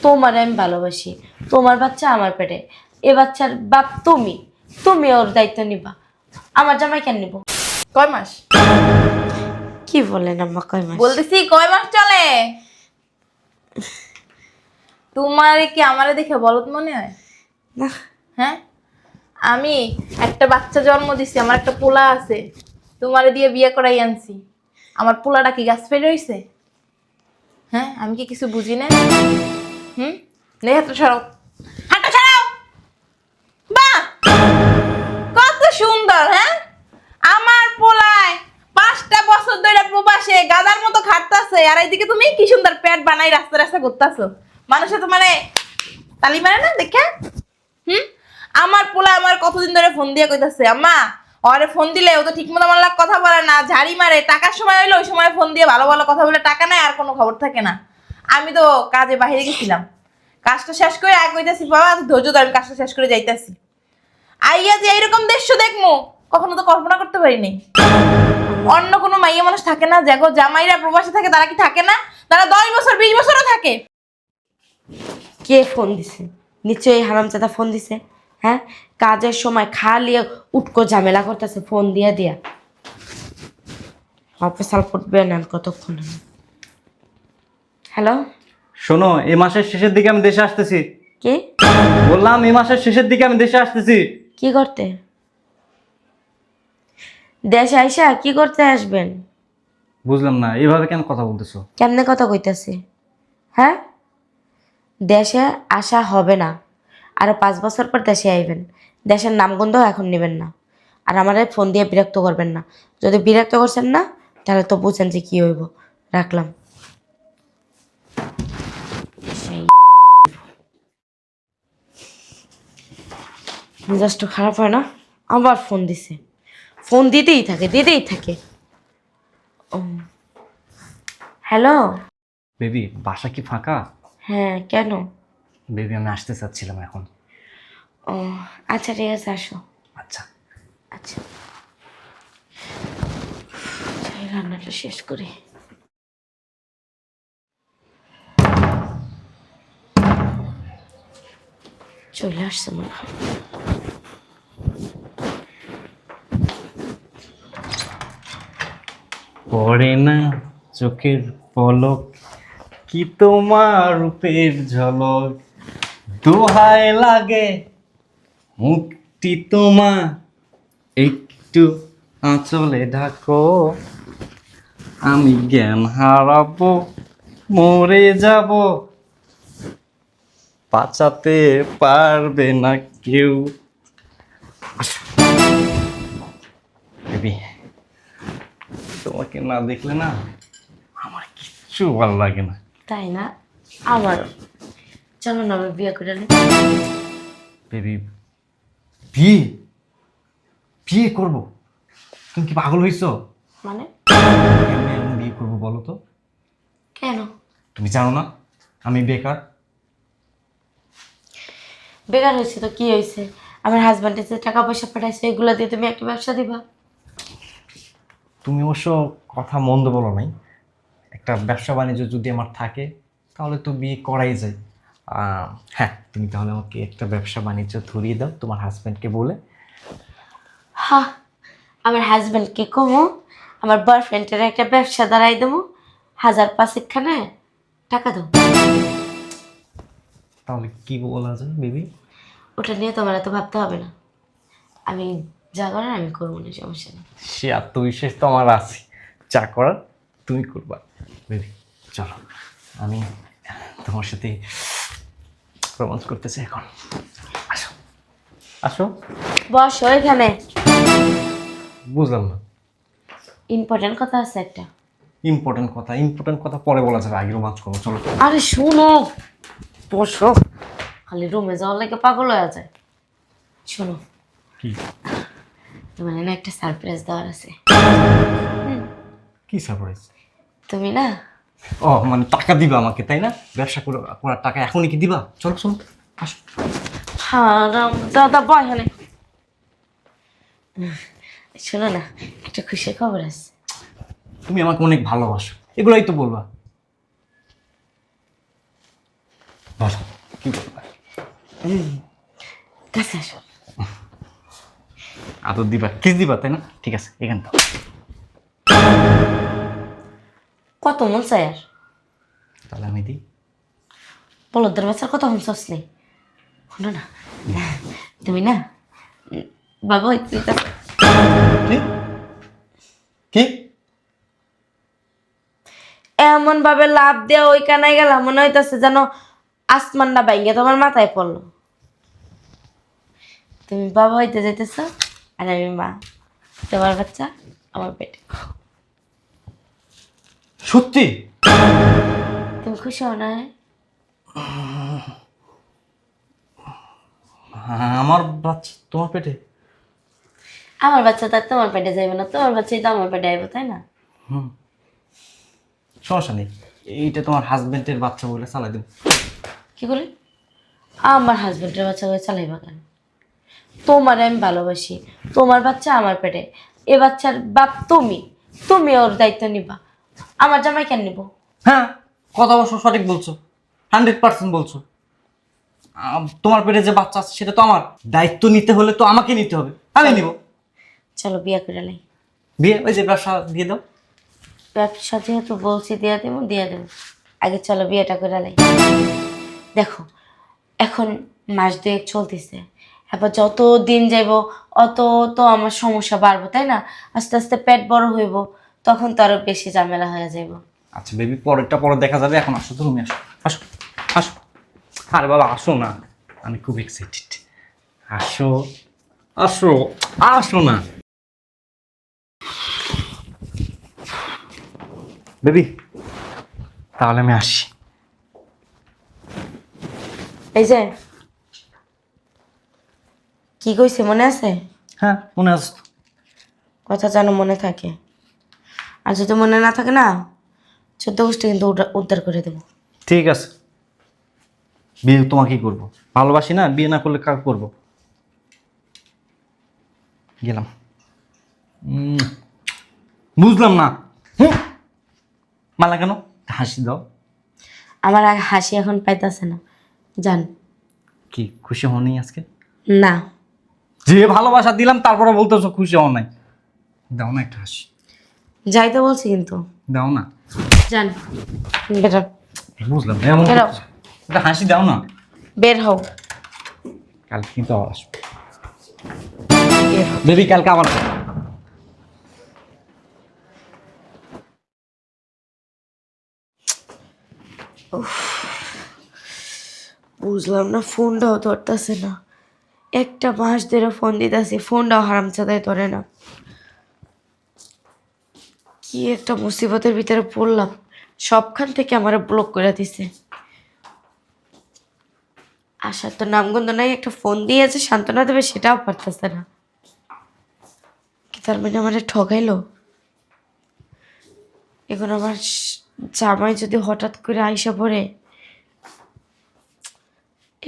তোমার আমি ভালোবাসি, তোমার বাচ্চা আমার পেটে, এ বাচ্চার বাপ তুমি, তুমি ওর দায়িত্ব নিবা। আমার জামাই কেন নিব? কয় মাস? কি বলেন আম্মা, কয় মাস? বলতেছি কয় মাস চলে? তোমার কি আমারে দেখে বলত মনে হয়? না। হ্যাঁ, আমি একটা বাচ্চা জন্ম দিছি, আমার একটা পোলা আছে, তোমারে দিয়ে বিয়ে করাই আনছি। আমার পোলাটা কি গাছ ফেলে হইছে? হ্যাঁ, আমি কি কিছু বুঝি না? নেই, হাতটা সরাও, হাতটা সরাও। বাহ, কত সুন্দর! হ্যাঁ, আমার পোলায় 5টা বছর ধরে প্রবাসে গাদার মতো খাটতাছে, আর এইদিকে তুমি কি সুন্দর পেট বানাই রাস্তা রাস্তা ঘুরতাছো। মানুষে তো মানে তালি মারে না দেখে। আমার পোলা আমার কতদিন ধরে ফোন দিয়ে কইতাছে, আম্মা ওরে ফোন দিলে ও তো ঠিক মতো আমার লাগ কথা বলে না, ঝাড়ি মারে। টাকার সময় হইলো ওই সময় ফোন দিয়ে ভালো ভালো কথা বলে, টাকা নাই আর কোনো খবর থাকে না। আমি তো কাজে বাইরে গেছিলাম, কাজটা শেষ করে আগে কইতাছি, বাবা ধৈর্য ধর, আমি কাজটা শেষ করে যাইতাছি। আইয়া যে এইরকম দৃশ্য দেখবো কখনো তো কল্পনা করতে পারিনি। অন্য কোনো মাইয়া মানুষ থাকে না, দেখো জামাইরা প্রবাসে থাকে, তারা কি থাকে না? তারা 10 বছর 20 বছরও থাকে। কে ফোন দিছে? নিশ্চয়ই হারামজাদা ফোন দিছে। হ্যাঁ, কাজের সময় খালি উটকো ঝামেলা করতেছে ফোন দিয়া দিয়া। অফিসাল ফুটবে না কতক্ষণ। হ্যালো, শোনো, এই মাসের শেষের দিকে আমি দেশে আসতেছি। কে? বললাম এই মাসের শেষের দিকে আমি দেশে আসতেছি। কি করতে? দেশে আইসা কি করতে আসবেন? বুঝলাম না, এইভাবে কেন কথা বলতেছো? কেমনে কথা কইতাছে? হ্যাঁ, দেশে আসা হবে না, আরো 5 বছর পর দেশে আইবেন। দেশের নামগন্ধ এখন নেবেন না, আর আমারে ফোন দিয়ে বিরক্ত করবেন না। যদি বিরক্ত করছেন না, তাহলে তো বুঝেন যে কি হইব। রাখলাম। সেই মেজাজটা খারাপ হয় না? আবার ফোন দিছে, ফোন দিতেই থাকে দিতেই থাকে। ও, হ্যালো। বেবি, বাসা কি ফাঁকা? হ্যাঁ, কেন? বেবি, আমি আসতে চাচ্ছিলাম এখন। ও আচ্ছা, ঠিক আছে, আসো। আচ্ছা। আচ্ছা, এই রান্নাটা শেষ করি। চলে আসছে মনে হয়। পড়ে না চোখের পলক, কি তোমার রূপের ঝলক, দোহায় লাগে মুক্তি তোমার, একটু আঁচলে ঢাকো, আমি জ্ঞান হারাবো, মরে যাব, বাঁচাতে পারবে না কেউ। বেবি, তোমাকে না দেখলে না আমার কিচ্ছু ভালো লাগে না। তাই না? আমারও। চলো না, আমি বিয়ে করে নিই। বেবি, বিয়ে বিয়ে করবো? তুমি কি পাগল হইছো? মানে? কেমনে আমি বিয়ে করবো বলো তো? কেন? তুমি জানো না আমি বেকার? বেকার হয়েছে তো কি হয়েছে? আমার হাজব্যান্ডের যে টাকা পয়সা পাঠাইছে, এগুলো দিয়ে তুমি একটা ব্যবসা দিবা। তুমি অবশ্য কথা মন্দ বলো নাই। একটা ব্যবসা বাণিজ্য যদি আমার থাকে তাহলে তো বিয়ে করাই যায়। হ্যাঁ, তুমি তাহলে আমাকে একটা ব্যবসা বাণিজ্য ধরিয়ে দাও তোমার হাজব্যান্ডকে বলে। হ্যাঁ, আমার হাজব্যান্ডকে কমো আমার বয়ফ্রেন্ডের একটা ব্যবসা দাঁড়াই দেবো, 1000-5 খানে টাকা দাও। তাহলে কি বলা যায় বেবি? ওটা নিয়ে তোমার এত ভাবতে হবে না, আমি যা করার আমি করবো না, সমস্যা নেই। সে আত্মবিশ্বাস তো আমার আছে, যা করার তুমি করবা। বেবি চলো, আমি তোমার সাথে রোমান্স করতেছি এখন। আসো আসো। বসো এখানে, বুঝলাম না। ইম্পর্টেন্ট কথা আছে একটা। ইম্পর্টেন্ট কথা পরে বলা যাবে, আগে রোমান্স করবো চলো। আরে শোনো, বসো। খালি রুমে যাওয়ার লাগে পাগল হয়ে যায়। শোনো, কি? তোমার না একটা সারপ্রাইজ দেওয়ার আছে। কি সারপ্রাইজ? তুমি না, ও মানে টাকা দিবা আমাকে তাই না? ব্যবসা করার টাকা এখনই কি দিবা? চলো চলো আসো। হারাম দাদা বয় হলে। শোনো না, একটা খুশির খবর আছে। তুমি আমাকে অনেক ভালোবাসো, এগুলোই তো বলবা। বলো কি বলবা? কাছে আসো। আদর দিবা, কিস দিবা, তাই না? ঠিক আছে, এখান থেকে কত মন চাই আর? তাহলে আমি দিই। বলদের বাচ্চার কথা শুনছস নি? শোনো না, তুমি না বাবা তুই তো কি কি এমন ভাবে লাভ দেওয়া ওই কানায় গেলাম মনে হইতাছে যেন আসমানটা বাইঙ্গে তোমার মাথায় পড়লো। তুমি বাবা হইতে যাইতেছ আর আমি মা, তোমার বাচ্চা আমার পেটে। সত্যি? তুমি খুশি হও না? আমার বাচ্চা তোমার পেটে? আমার বাচ্চা তো আর তোমার পেটে যাইবে না, তোমার বাচ্চাই তো আমার পেটে আইব, তাই না? হুম, সমস্যা নেই, এইটা তোমার হাজবেন্ডের বাচ্চা বলে চালাই দেব। কি করে? আমার হাজবেন্ডের বাচ্চা করে চালাইবা কেন? তোমার আমি ভালোবাসি, তোমার বাচ্চা আমার পেটে, এ বাচ্চার বাপ তুমি, তুমি ওর দায়িত্ব নিবা। আমার জামাই কেন নিব? হ্যাঁ, কথা অবশ্য সঠিক বলছো, 100% বলছো। তোমার পেটে যে বাচ্চা আছে সেটা তো আমার দায়িত্ব, নিতে হলে তো আমাকে নিতে হবে, আমি নিব। চলো বিয়া করে লাই। বিয়ে, ওই যে ব্যবসা দিয়ে দাও। ব্যবসা যেহেতু বলছি দিয়া দেবো, দিয়া দেবো। আগে চলো বিয়েটা করে লাই। দেখো এখন মাস দুয়েক চলতেছে, এবার যত দিন যাইব অত তো আমার সমস্যা বাড়বো, তাই না? আস্তে আস্তে পেট বড় হইব, তখন তো আরো বেশি ঝামেলা হয়ে যাইব। আচ্ছা বেবি, পরেরটা পরে দেখা যাবে, এখন আসো তো, তুমি আসো, আসো আসো। আরে বাবা আসো না, আমি খুব এক্সাইটেড। আসো আসো আসো না বেবি, তাহলে আমি আসি। এই যে কি কইছে মনে আছে? হ্যাঁ মনে আছে তো। কথা যেন মনে থাকে, আর যদি মনে না থাকে না, 14 গোষ্ঠী কিন্তু উদ্ধার করে দেবো। ঠিক আছে, বিয়ে তোমাকেই করবো, ভালোবাসি না, বিয়ে না করলে কার করবো। গেলাম। বুঝলাম না। মালা কেন? হাসি দাও। আমার আর হাসি এখন পাইতাছে না, জান। কি খুশি হওনি আজকে? না, যে ভালোবাসা দিলাম তারপরে বলতেছো খুশি হও নাই। দাও না একটা হাসি, যাইতে বলছি কিন্তু। দাও না। জান, বের হও। বুঝলাম না, এমন বের হও। করতেছো। একটা হাসি দাও না। বের হও। কালকে কিন্তু আবার আসবো বের হও। বেবি, কালকে আবার আসবো। বুঝলাম না, ফোনটাও ধরতেছে না। একটা মাস ধরে ফোন দিতেছি, ফোনটাও হারামজাদায় ধরে না। কি একটা মুসিবতের ভিতরে পড়লাম, সবখান থেকে আমার ব্লক করে দিছে। আসার তো নামগন্ধ নাই, একটা ফোন দিয়ে যে সান্ত্বনা দেবে সেটাও পারতেছে না। কি তার মানে আমার ঠকাইলো? এখন আমার জামাই যদি হঠাৎ করে আইসা পড়ে,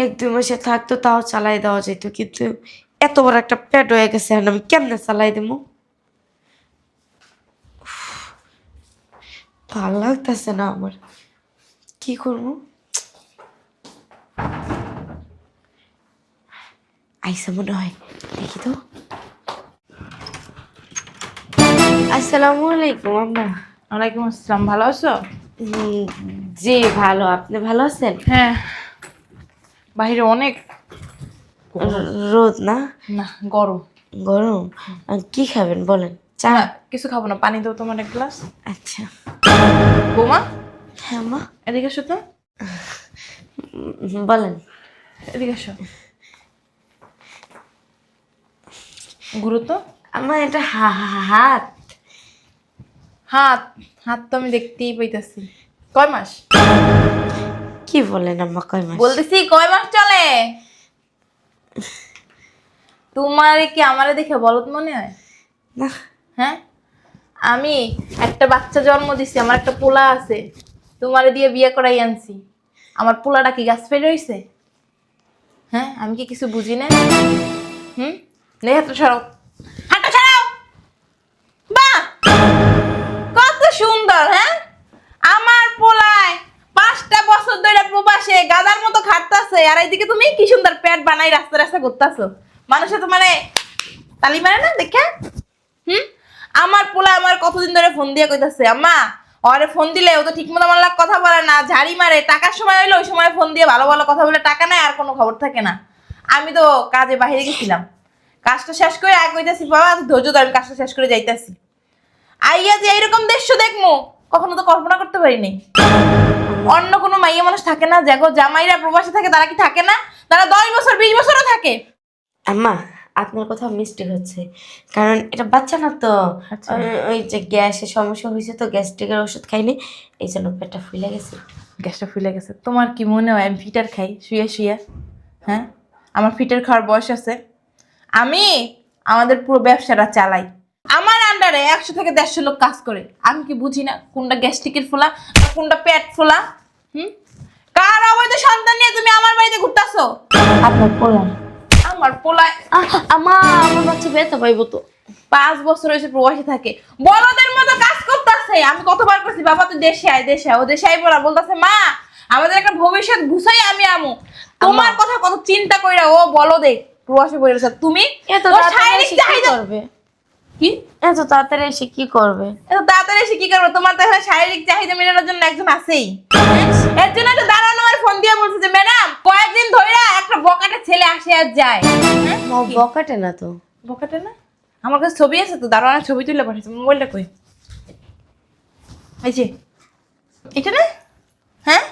1-2 মাসে থাকতো তাও চালাই দেওয়া যেত, কিন্তু এত বড় একটা পেট হয়ে গেছে, এখন আমি কেমনে চালাই দেবো? ভাল লাগতেছে না আমার, কি করবো? আইসা মনে হয়, দেখি তো। আসসালামু আলাইকুম আম্মা। ওয়ালাইকুম আসসালাম, ভালো আছো? উম, জি ভালো, আপনি ভালো আছেন? হ্যাঁ, বাইরে অনেক রোদ না? না গরম। গরম? কি খাবেন বলেন? চা? না, কিছু খাবো না, পানি দাও তোমার এক গ্লাস। আচ্ছা। বৌমা হ্যাঁ মা, এদিকে এসো তো, বলেন। এদিকে এসো। গুরুত্ব আমার এটা হাত। হাত, হাত তো আমি দেখতেই পাইতেছি। কয় মাস? কি বলেন আম্মা, কয় মাস? বলতেছি কয় মাস চলে? তোমার কি আমারে দেখে বলদ মনে হয়? না, হ্যাঁ, আমি একটা বাচ্চা জন্ম দিছি, আমার একটা পোলা আছে, তোমারে দিয়ে বিয়ে করাই আনছি। আমার পোলাটা কি গাছ ফেলে রইছে? হ্যাঁ, আমি কি কিছু বুঝি না? নেই, হাতটা সরাও, হাতটা সরাও। বাহ, কত সুন্দর! হ্যাঁ, আমার পোলায় 5টা বছর ধরে প্রবাসে গাদার মতো খাটতাছে, আর এইদিকে তুমি কি সুন্দর পেট বানাই রাস্তা রাস্তা ঘুরতাছো। মানুষে তো মানে তালি মারে না দেখে। আমার পোলা আমার কতদিন ধরে ফোন দিয়ে কইতাছে, আম্মা ওরে ফোন দিলে ও তো ঠিক মতো আমার লাগ কথা বলে না, ঝাড়ি মারে, টাকার সময় হইলে ওই সময় ফোন দিয়ে ভালো ভালো কথা বলে, টাকা নাই আর কোনো খবর থাকে না। আমি তো কাজে বাইরে গেছিলাম, কাজটা শেষ করে আগে কইতাছি বাবা ধৈর্য ধর, আমি কাজটা শেষ করে যাইতাছি। আইয়া যে এইরকম দৃশ্য দেখবো কখনো তো কল্পনা করতে পারি নাই। অন্য কোনো মাইয়া মানুষ থাকে না, দেখো জামাইরা প্রবাসে থাকে, তারা কি থাকে না? তারা 10 বছর 20 বছরও থাকে। আম্মা আপনার কথা মিস্টেক হচ্ছে, কারণ এটা বাচ্চা না তো। আচ্ছা। ওই যে গ্যাসের সমস্যা হয়েছে তো, গ্যাস্ট্রিকের ওষুধ খাইনি, এই জন্য পেটটা ফুলে গেছে। গ্যাসটা ফুলে গেছে। তোমার কি মনে হয় আমি ফিটার খাই শুয়ে শুয়ে? হ্যাঁ, আমার ফিটার খাওয়ার বয়স আছে? আমি আমাদের পুরো ব্যবসাটা চালাই, আমার আন্ডারে 100 থেকে 150 লোক কাজ করে। আমি কি বুঝি না কোনটা গ্যাস্ট্রিকের ফোলা আর কোনটা পেট ফোলা? কার অবৈধ সন্তান নিয়ে তুমি আমার বাড়িতে ঘুরতাছো? আপনার পোলা। আমার পোলায় আমা আমার বাচ্চা ব্যথা পাইবো তো। 5 বছর হয়েছে প্রবাসী থাকে, বড়দের মতো কাজ করতেছে। আমি কতবার করছি বাবা তুই দেশে আয়, দেশে আয়। ও দেশে আই বলা বলতেছে মা আমাদের একটা ভবিষ্যৎ গুছাই আমি আমু। তোমার কথা কত চিন্তা কইরা ও বলো দে প্রবাসী বলেছে। তুমি এত তোর তাড়াতাড়ি শারীরিক এসে কি চাহিদা করবে? কি? এত তাড়াতাড়ি এসে কি করবে? এত তাড়াতাড়ি এসে কি করবো? তোমার তো এখানে শারীরিক চাহিদা মেটানোর জন্য একজন আছেই। এর জন্য তো দাঁড়ানো আমার ফোন দিয়ে বলছে যে ম্যাডাম কয়েকদিন ধরে একটা বকাটে ছেলে আসে আর যায়। বকাটে না তো। বকাটে না? আমার কাছে ছবি আছে তো, দাঁড়ানোর ছবি তুলে পাঠিয়েছে। মোবাইলটা কই? এই যে এটা না? হ্যাঁ,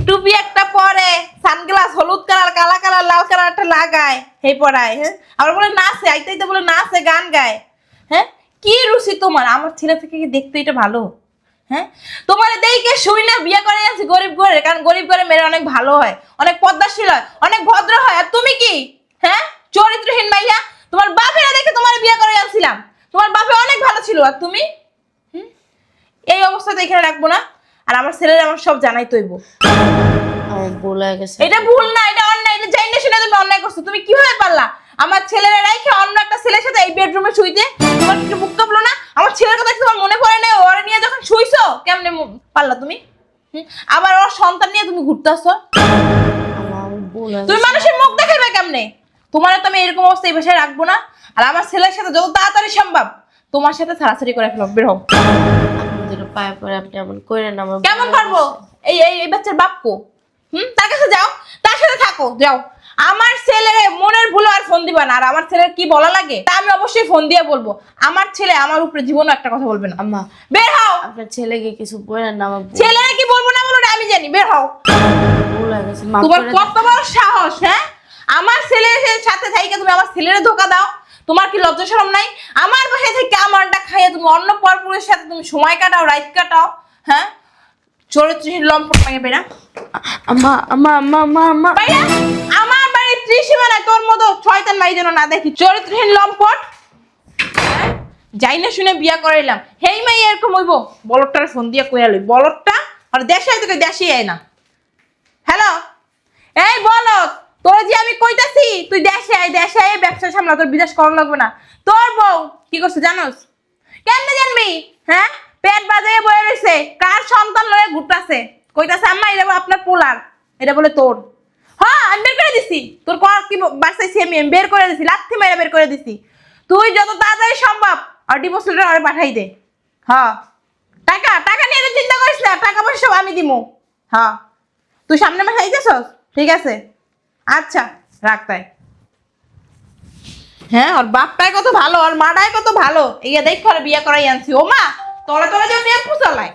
টুপি একটা পরে, সানগ্লাস হলুদ কালার, কালা কালার, লাল কালার একটা লাগায়, হে পড়ায়। হ্যাঁ, আবার বলে নাচে, আইতে আইতে বলে নাচে, গান গায়। হ্যাঁ, কি রুচি তোমার! আমার ছেলে থেকে কি দেখতে এটা ভালো? হ্যাঁ, তোমার দেখে শুই না বিয়ে করে আছি গরিব ঘরে, কারণ গরিব ঘরে মেয়েরা অনেক ভালো হয়, অনেক পদ্মাশীল হয়, অনেক ভদ্র হয়। আর তুমি কি? হ্যাঁ, চরিত্রহীন মাইয়া। তোমার বাপেরা দেখে তোমার বিয়ে করে আনছিলাম, তোমার বাপে অনেক ভালো ছিল, আর তুমি এই অবস্থাতে এখানে রাখবো না। আর আমার ছেলের আমার সব জানাই তৈব। আমার ভুল হয়ে গেছে। এটা ভুল না, এটা অন্যায়। এটা জানি না শুনে তুমি অন্যায় করছো। তুমি কিভাবে পারলা আমার ছেলেরা রাইখে অন্য একটা ছেলের সাথে এই বেডরুমে শুইতে? তোমার কি বুক কাঁপলো না? আমার ছেলের কথা কি তোমার মনে পড়ে না? ওরে নিয়ে যখন শুইছো কেমনে পারলা তুমি? আবার ওর সন্তান নিয়ে তুমি ঘুরতেছো। আমার ভুল হয়ে তুমি গেছে। মানুষের মুখ দেখাবে কেমনে? তোমার তো আমি এরকম অবস্থা এই বাসায় রাখবো না। আর আমার ছেলের সাথে যত তাড়াতাড়ি সম্ভব তোমার সাথে ছাড়াছাড়ি করে ফেলো, বের হও। আপনাদের পায়ে পড়ে আপনি এমন করেন না, আমার ভুল কেমন হয়ে পারবো? গেছে। এই এই এই বাচ্চার বাপ কো? তার কাছে যাও, তার সাথে থাকো, যাও। আমার ছেলের মনের ভুলে আর ফোন দিবা না। আর আমার ছেলের কি বলা লাগে তা আমি অবশ্যই ফোন দিয়ে বলবো। আমার ছেলে আমার উপরে জীবনও একটা কথা বলবে না। আম্মা বের হও। আপনার ছেলেকে কিছু বলেন না, আমার ছেলেরা কি বলবো না বলো আমি জানি, বের হও। ভুল হয়ে গেছে। মাফ তোমার করে কত বড় সাহস! হ্যাঁ, আমার ছেলের সাথে থাইকে তুমি আমার ছেলেরে ধোকা দাও। তোমার কি লজ্জা শরম নাই? আমার বাসায় থেকে আমারটা খাইয়ে তুমি অন্য পরপুরের সাথে তুমি সময় কাটাও, রাত কাটাও। হ্যাঁ, চরিত্রহীন লম্পট পাইয়া বেরা। আম্মা আম্মা আম্মা আম্মা আম্মা বাইরা আমার বাড়ির ত্রিসীমানায় তোর মতো শয়তান মাই যেন না দেখি, চরিত্রহীন লম্পট। যাই না শুনে বিয়া করাইলাম, হেই মাই এরকম হইব? বলদটার ফোন দিয়ে কইয়া লই, বলদটা আর দেশে আয় তোকে দেশে আয় না। হ্যালো, এই বলদ, তোর যে আমি কইতাছি তুই দেশে আয়, দেশে আয় ব্যবসা সামলা, তোর বিদেশ করা লাগবে না। তোর বউ কি করছে জানোস? কেমনে জানবি? হ্যাঁ, পেট বাজাইয়া বয়ে রইছে, কার সন্তান লয়ে ঘুরতাছে, কইতাছে আম্মা এটা আপনার পোলার, এটা বলে তোর। হ্যাঁ, আমি বের করে দিছি। তোর কর কি বাসাইছি আমি বের করে দিছি, লাথি মেরে বের করে দিছি। তুই যত তাড়াতাড়ি সম্ভব আর ডিভোর্স লেটার আরে পাঠাই দে। হ্যাঁ, টাকা টাকা নিয়ে তো চিন্তা করিস না, টাকা পয়সা সব আমি দিমু। হ্যাঁ, তুই সামনে মাসে আইতেছস? ঠিক আছে, আচ্ছা রাখ তাই। হ্যাঁ, ওর বাপটাই কত ভালো, ওর মাটাই কত ভালো। এই দেখ করে বিয়ে করাই আনছি। ও মা, তলে তলে যে টেম্পু চালায়।